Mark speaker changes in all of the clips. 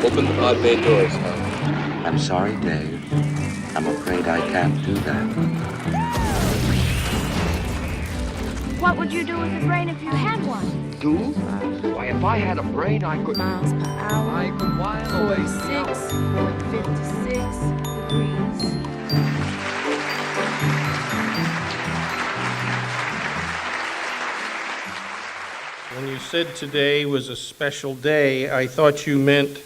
Speaker 1: Open the pod bay doors, Hal.
Speaker 2: I'm sorry, Dave. I'm afraid I can't do that.
Speaker 3: What would you do with a brain if you had one?
Speaker 4: Do? Why, if I had a brain, I could...
Speaker 3: Miles per hour.
Speaker 4: I could while away.
Speaker 3: 46.56 degrees.
Speaker 5: When you said today was a special day, I thought you meant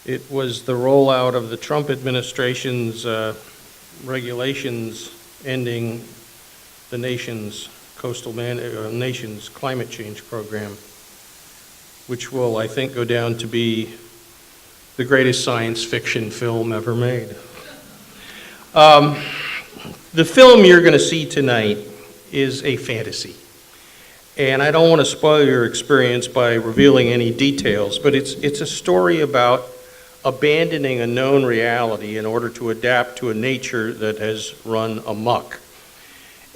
Speaker 5: it was the rollout of the Trump administration's regulations ending the nation's nation's climate change program, which will, I think, go down to be the greatest science fiction film ever made. The film you're going to see tonight is a fantasy. And I don't want to spoil your experience by revealing any details, but it's a story about abandoning a known reality in order to adapt to a nature that has run amok.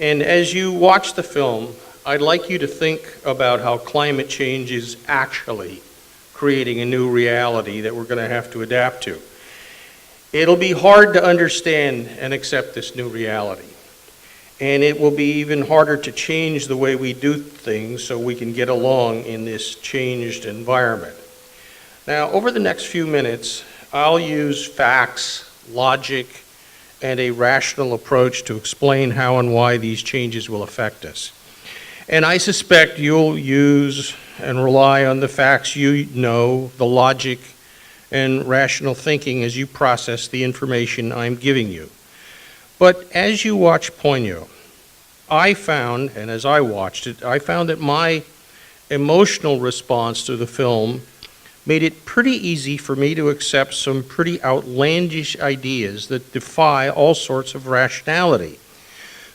Speaker 5: And as you watch the film, I'd like you to think about how climate change is actually creating a new reality that we're going to have to adapt to. It'll be hard to understand and accept this new reality. And it will be even harder to change the way we do things so we can get along in this changed environment. Now, over the next few minutes, I'll use facts, logic, and a rational approach to explain how and why these changes will affect us. And I suspect you'll use and rely on the facts you know, the logic, and rational thinking as you process the information I'm giving you. But as you watch Ponyo, I found, and as I watched it, I found that my emotional response to the film made it pretty easy for me to accept some pretty outlandish ideas that defy all sorts of rationality.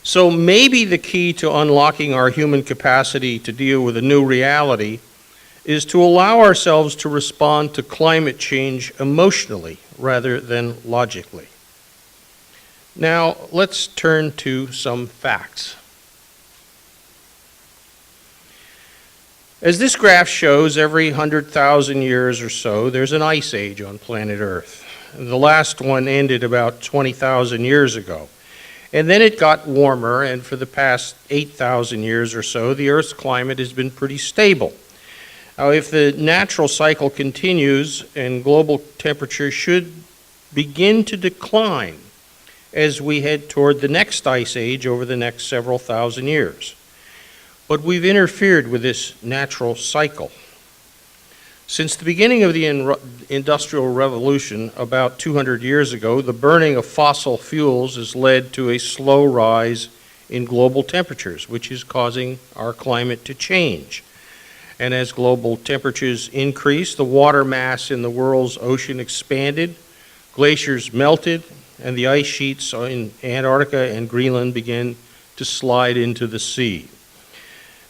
Speaker 5: So maybe the key to unlocking our human capacity to deal with a new reality is to allow ourselves to respond to climate change emotionally rather than logically. Now, let's turn to some facts. As this graph shows, every 100,000 years or so, there's an ice age on planet Earth. The last one ended about 20,000 years ago. And then it got warmer, and for the past 8,000 years or so, the Earth's climate has been pretty stable. Now, if the natural cycle continues, and global temperature should begin to decline as we head toward the next ice age over the next several thousand years. But we've interfered with this natural cycle. Since the beginning of the Industrial Revolution about 200 years ago, the burning of fossil fuels has led to a slow rise in global temperatures, which is causing our climate to change. And as global temperatures increase, the water mass in the world's ocean expanded, glaciers melted, and the ice sheets in Antarctica and Greenland began to slide into the sea.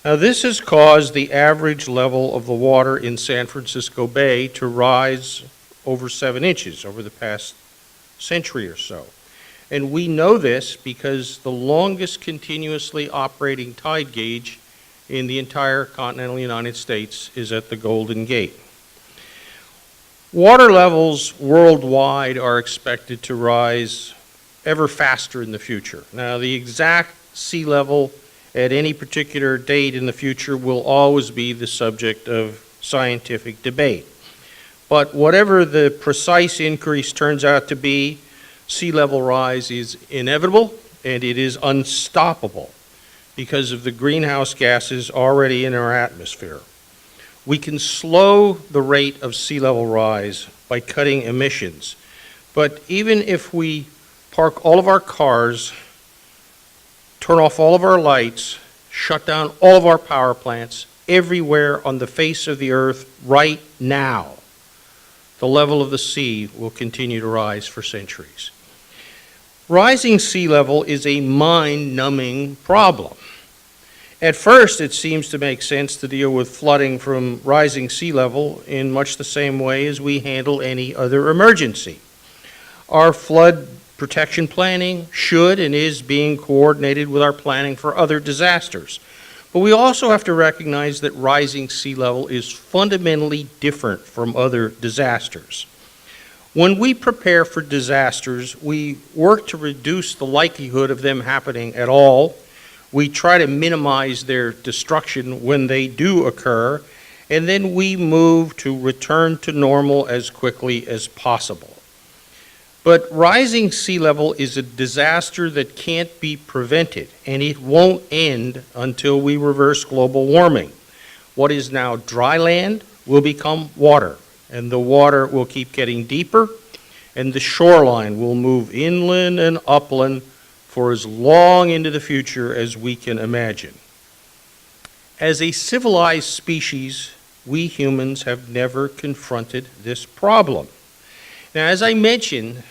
Speaker 5: Now, this has caused the average level of the water in San Francisco Bay to rise over 7 inches over the past century or so. And we know this because the longest continuously operating tide gauge in the entire continental United States is at the Golden Gate. Water levels worldwide are expected to rise ever faster in the future. Now, the exact sea level at any particular date in the future will always be the subject of scientific debate. But whatever the precise increase turns out to be, sea level rise is inevitable and it is unstoppable because of the greenhouse gases already in our atmosphere. We can slow the rate of sea level rise by cutting emissions, but even if we park all of our cars, turn off all of our lights, shut down all of our power plants everywhere on the face of the earth right now, the level of the sea will continue to rise for centuries. Rising sea level is a mind-numbing problem. At first, it seems to make sense to deal with flooding from rising sea level in much the same way as we handle any other emergency. Our flood protection planning should and is being coordinated with our planning for other disasters. But we also have to recognize that rising sea level is fundamentally different from other disasters. When we prepare for disasters, we work to reduce the likelihood of them happening at all. We try to minimize their destruction when they do occur, and then we move to return to normal as quickly as possible. But rising sea level is a disaster that can't be prevented, and it won't end until we reverse global warming. What is now dry land will become water, and the water will keep getting deeper, and the shoreline will move inland and upland for as long into the future as we can imagine. As a civilized species, we humans have never confronted this problem. Now, as I mentioned,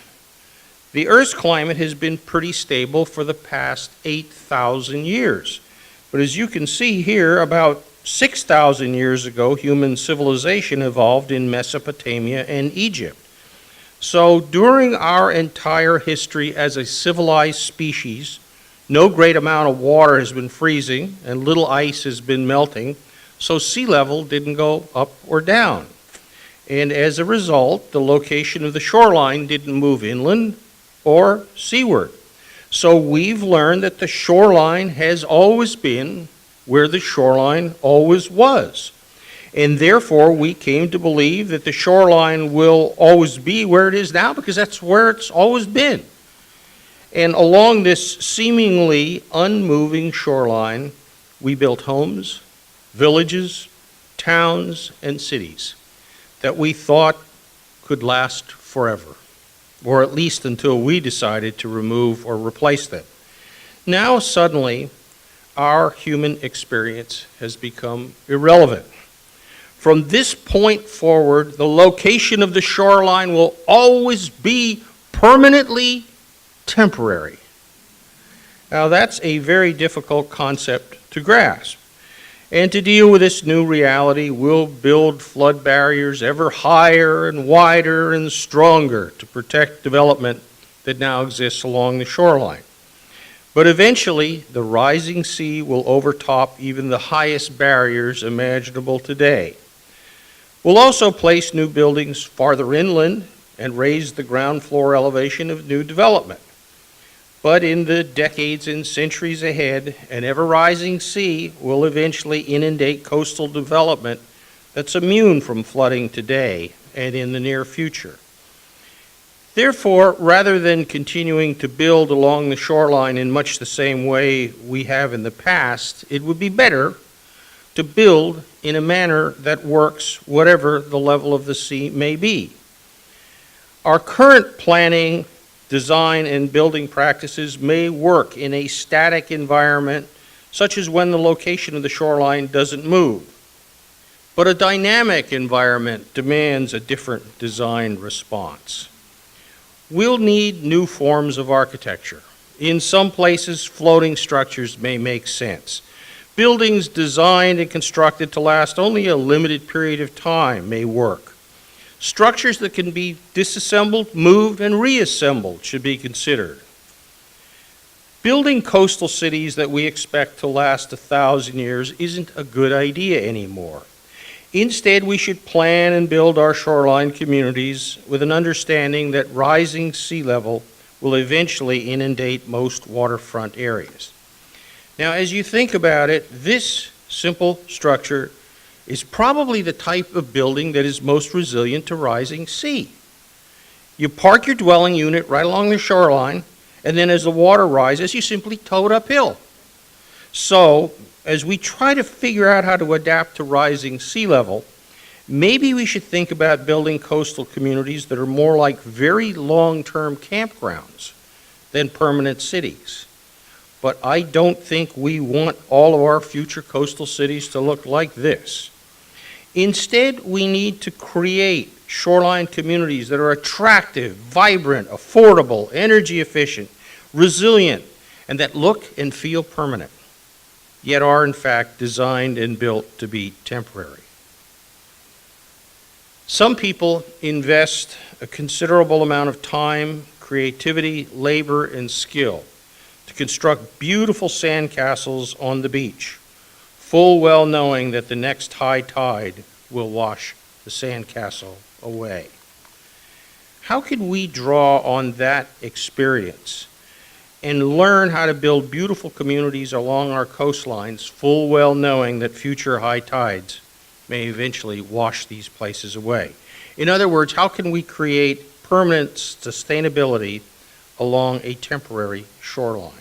Speaker 5: the Earth's climate has been pretty stable for the past 8,000 years. But as you can see here, about 6,000 years ago, human civilization evolved in Mesopotamia and Egypt. So during our entire history as a civilized species, no great amount of water has been freezing and little ice has been melting, so sea level didn't go up or down. And as a result, the location of the shoreline didn't move inland or seaward. So we've learned that the shoreline has always been where the shoreline always was. And therefore, we came to believe that the shoreline will always be where it is now because that's where it's always been. And along this seemingly unmoving shoreline, we built homes, villages, towns, and cities that we thought could last forever, or at least until we decided to remove or replace them. Now, suddenly, our human experience has become irrelevant. From this point forward, the location of the shoreline will always be permanently temporary. Now, that's a very difficult concept to grasp. And to deal with this new reality, we'll build flood barriers ever higher and wider and stronger to protect development that now exists along the shoreline. But eventually, the rising sea will overtop even the highest barriers imaginable today. We'll also place new buildings farther inland and raise the ground floor elevation of new development. But in the decades and centuries ahead, an ever-rising sea will eventually inundate coastal development that's immune from flooding today and in the near future. Therefore, rather than continuing to build along the shoreline in much the same way we have in the past, it would be better to build in a manner that works whatever the level of the sea may be. Our current planning, design, and building practices may work in a static environment, such as when the location of the shoreline doesn't move. But a dynamic environment demands a different design response. We'll need new forms of architecture. In some places, floating structures may make sense. Buildings designed and constructed to last only a limited period of time may work. Structures that can be disassembled, moved, and reassembled should be considered. Building coastal cities that we expect to last 1,000 years isn't a good idea anymore. Instead, we should plan and build our shoreline communities with an understanding that rising sea level will eventually inundate most waterfront areas. Now, as you think about it, this simple structure is probably the type of building that is most resilient to rising sea. You park your dwelling unit right along the shoreline, and then as the water rises, you simply tow it uphill. So, as we try to figure out how to adapt to rising sea level, maybe we should think about building coastal communities that are more like very long-term campgrounds than permanent cities. But I don't think we want all of our future coastal cities to look like this. Instead, we need to create shoreline communities that are attractive, vibrant, affordable, energy efficient, resilient, and that look and feel permanent, yet are in fact designed and built to be temporary. Some people invest a considerable amount of time, creativity, labor, and skill to construct beautiful sandcastles on the beach, full well knowing that the next high tide will wash the sandcastle away. How can we draw on that experience and learn how to build beautiful communities along our coastlines, full well knowing that future high tides may eventually wash these places away? In other words, how can we create permanent sustainability along a temporary shoreline?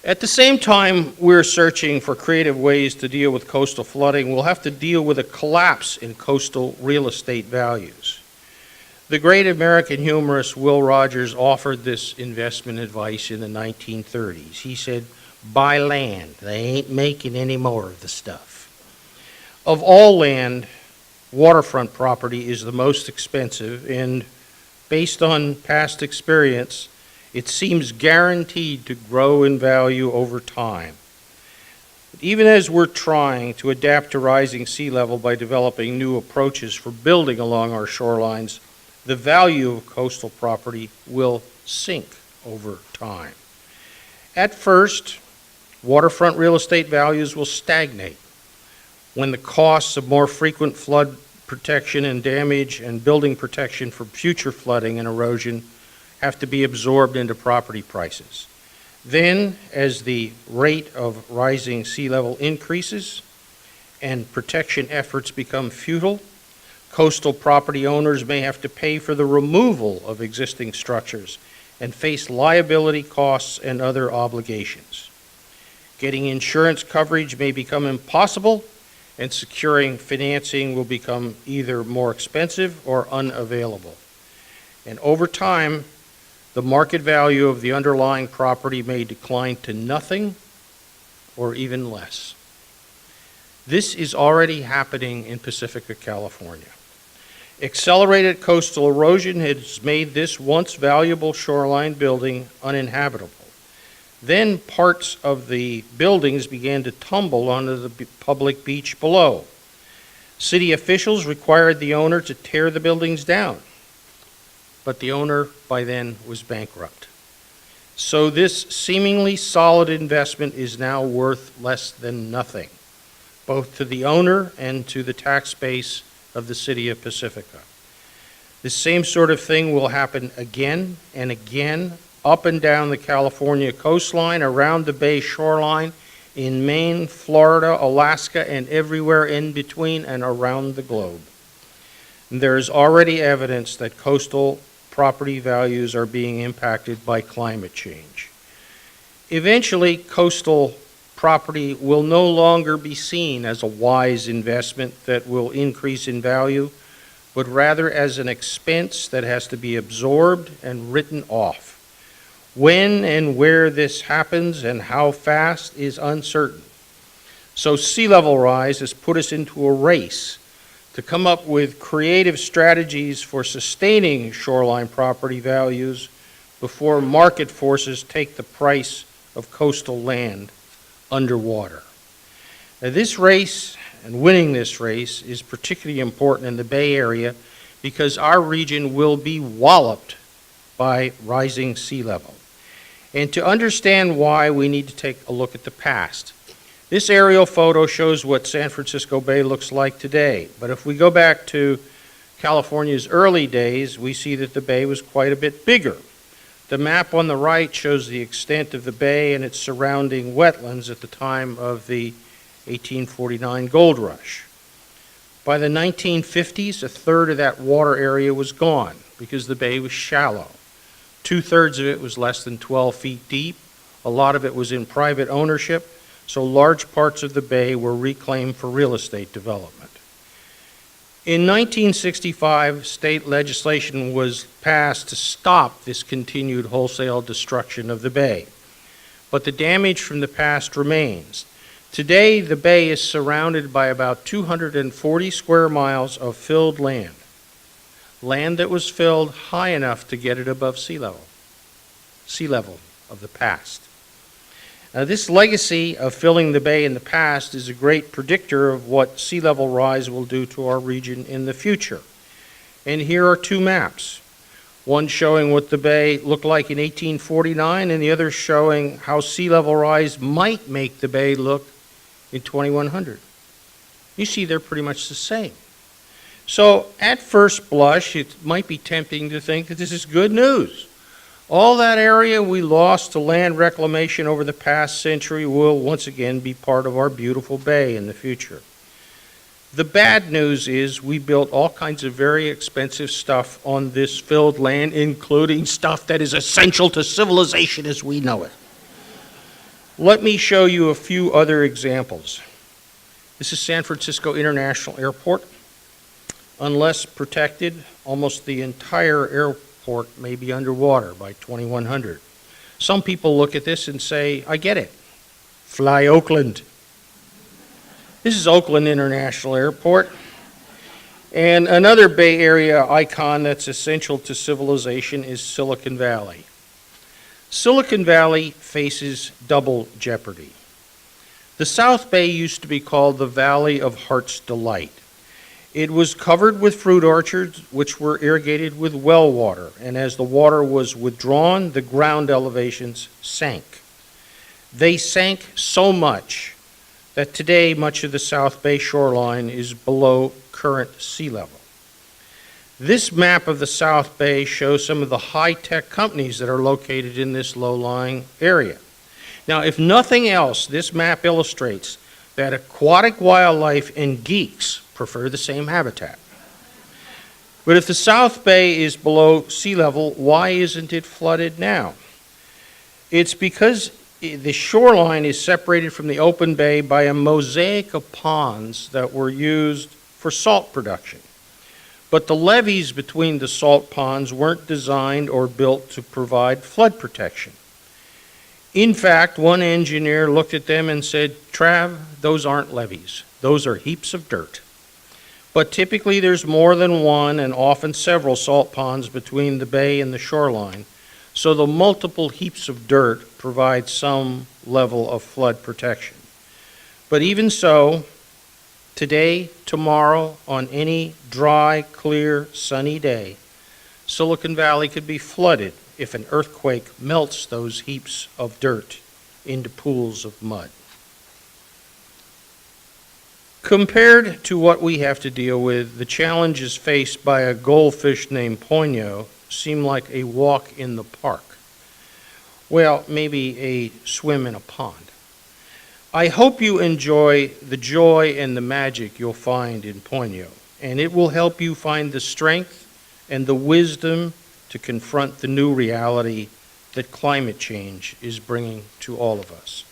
Speaker 5: At the same time we're searching for creative ways to deal with coastal flooding, we'll have to deal with a collapse in coastal real estate values. The great American humorist Will Rogers offered this investment advice in the 1930s. He said, "Buy land. They ain't making any more of the stuff." Of all land, waterfront property is the most expensive, and based on past experience, it seems guaranteed to grow in value over time. Even as we're trying to adapt to rising sea level by developing new approaches for building along our shorelines, the value of coastal property will sink over time. At first, waterfront real estate values will stagnate when the costs of more frequent flood protection and damage and building protection for future flooding and erosion have to be absorbed into property prices. Then, as the rate of rising sea level increases and protection efforts become futile, coastal property owners may have to pay for the removal of existing structures and face liability costs and other obligations. Getting insurance coverage may become impossible, and securing financing will become either more expensive or unavailable. And over time, the market value of the underlying property may decline to nothing or even less. This is already happening in Pacifica, California. Accelerated coastal erosion has made this once valuable shoreline building uninhabitable. Then parts of the buildings began to tumble onto the public beach below. City officials required the owner to tear the buildings down, but the owner by then was bankrupt. So this seemingly solid investment is now worth less than nothing, both to the owner and to the tax base of the city of Pacifica. The same sort of thing will happen again and again up and down the California coastline, around the bay shoreline, in Maine, Florida, Alaska, and everywhere in between and around the globe. And there is already evidence that coastal property values are being impacted by climate change. Eventually, coastal property will no longer be seen as a wise investment that will increase in value, but rather as an expense that has to be absorbed and written off. When and where this happens and how fast is uncertain. So sea level rise has put us into a race to come up with creative strategies for sustaining shoreline property values before market forces take the price of coastal land underwater. Now, this race and winning this race is particularly important in the Bay Area because our region will be walloped by rising sea level. And to understand why, we need to take a look at the past. This aerial photo shows what San Francisco Bay looks like today. But if we go back to California's early days, we see that the bay was quite a bit bigger. The map on the right shows the extent of the bay and its surrounding wetlands at the time of the 1849 gold rush. By the 1950s, a third of that water area was gone because the bay was shallow. 2/3 of it was less than 12 feet deep. A lot of it was in private ownership, so large parts of the bay were reclaimed for real estate development. In 1965, state legislation was passed to stop this continued wholesale destruction of the bay. But the damage from the past remains. Today, the bay is surrounded by about 240 square miles of filled land. Land that was filled high enough to get it above sea level of the past. Now, this legacy of filling the bay in the past is a great predictor of what sea level rise will do to our region in the future. And here are two maps. One showing what the bay looked like in 1849, and the other showing how sea level rise might make the bay look in 2100. You see they're pretty much the same. So at first blush, it might be tempting to think that this is good news. All that area we lost to land reclamation over the past century will once again be part of our beautiful bay in the future. The bad news is we built all kinds of very expensive stuff on this filled land, including stuff that is essential to civilization as we know it. Let me show you a few other examples. This is San Francisco International Airport. Unless protected, almost the entire airport may be underwater by 2100. Some people look at this and say, I get it. Fly Oakland. This is Oakland International Airport. And another Bay Area icon that's essential to civilization is Silicon Valley. Silicon Valley faces double jeopardy. The South Bay used to be called the Valley of Heart's Delight. It was covered with fruit orchards, which were irrigated with well water, and as the water was withdrawn, the ground elevations sank. They sank so much that today much of the South Bay shoreline is below current sea level. This map of the South Bay shows some of the high-tech companies that are located in this low-lying area. Now, if nothing else, this map illustrates that aquatic wildlife and geeks prefer the same habitat. But if the South Bay is below sea level, why isn't it flooded now? It's because the shoreline is separated from the open bay by a mosaic of ponds that were used for salt production. But the levees between the salt ponds weren't designed or built to provide flood protection. In fact, one engineer looked at them and said, Trav, those aren't levees. Those are heaps of dirt. But typically there's more than one and often several salt ponds between the bay and the shoreline. So the multiple heaps of dirt provide some level of flood protection. But even so, today, tomorrow, on any dry, clear, sunny day, Silicon Valley could be flooded if an earthquake melts those heaps of dirt into pools of mud. Compared to what we have to deal with, the challenges faced by a goldfish named Ponyo seem like a walk in the park. Well, maybe a swim in a pond. I hope you enjoy the joy and the magic you'll find in Ponyo, and it will help you find the strength and the wisdom to confront the new reality that climate change is bringing to all of us.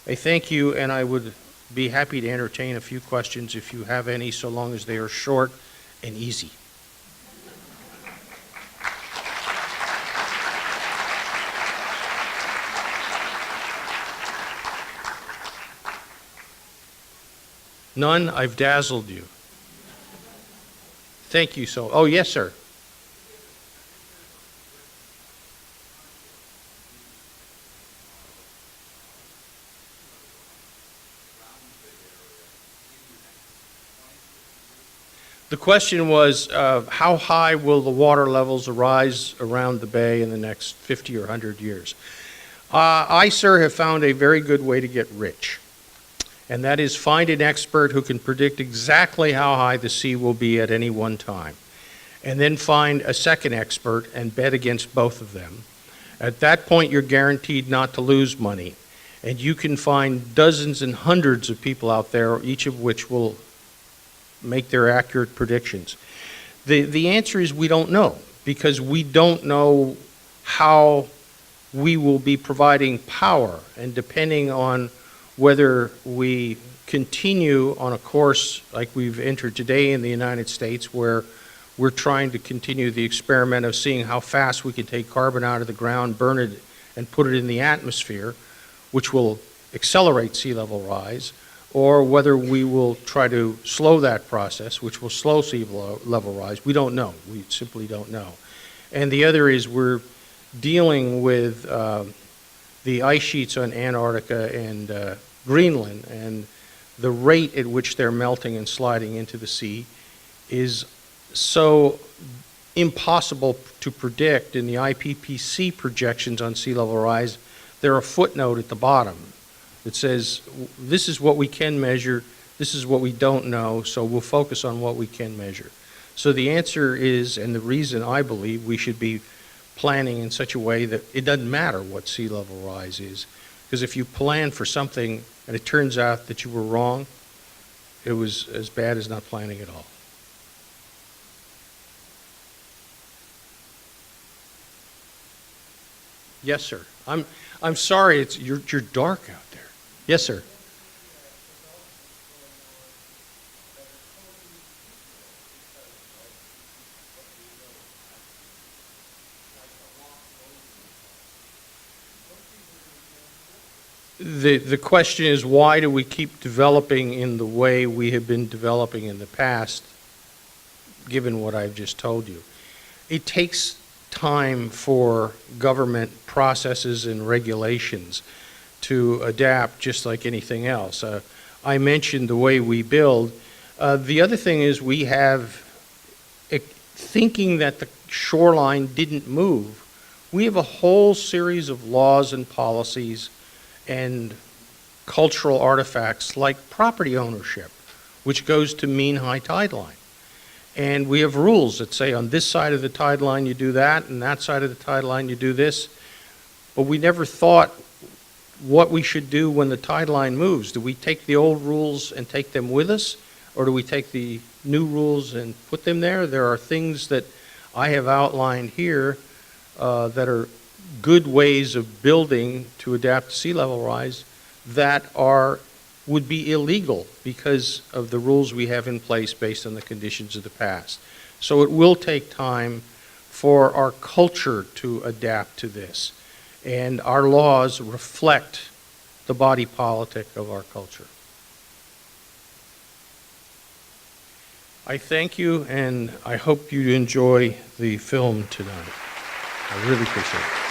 Speaker 5: I thank you, and I would be happy to entertain a few questions if you have any, so long as they are short and easy. None? I've dazzled you. Thank you so. Oh, yes, sir. The question was, how high will the water levels rise around the bay in the next 50 or 100 years? I, sir, have found a very good way to get rich. And that is find an expert who can predict exactly how high the sea will be at any one time. And then find a second expert and bet against both of them. At that point, you're guaranteed not to lose money. And you can find dozens and hundreds of people out there, each of which will make their accurate predictions. The answer is we don't know, because we don't know how we will be providing power, and depending on whether we continue on a course like we've entered today in the United States, where we're trying to continue the experiment of seeing how fast we can take carbon out of the ground, burn it, and put it in the atmosphere, which will accelerate sea level rise, or whether we will try to slow that process, which will slow sea level rise. We don't know. We simply don't know. And the other is we're dealing with the ice sheets on Antarctica and Greenland, and the rate at which they're melting and sliding into the sea is so impossible to predict in the IPCC projections on sea level rise, there are a footnote at the bottom that says, this is what we can measure, this is what we don't know, so we'll focus on what we can measure. So the answer is, and the reason I believe we should be planning in such a way that it doesn't matter what sea level rise is, because if you plan for something and it turns out that you were wrong, it was as bad as not planning at all. Yes, sir. I'm sorry, you're dark out there. Yes, sir. The question is, why do we keep developing in the way we have been developing in the past, given what I've just told you? It takes time for government processes and regulations to adapt, just like anything else. I mentioned the way we build. The other thing is we have, thinking that the shoreline didn't move, we have a whole series of laws and policies and cultural artifacts like property ownership, which goes to mean high tide line. And we have rules that say on this side of the tide line you do that, and that side of the tide line you do this. But we never thought what we should do when the tide line moves. Do we take the old rules and take them with us, or do we take the new rules and put them there? There are things that I have outlined here that are good ways of building to adapt to sea level rise that would be illegal because of the rules we have in place based on the conditions of the past. So it will take time for our culture to adapt to this, and our laws reflect the body politic of our culture. I thank you, and I hope you enjoy the film tonight. I really appreciate it.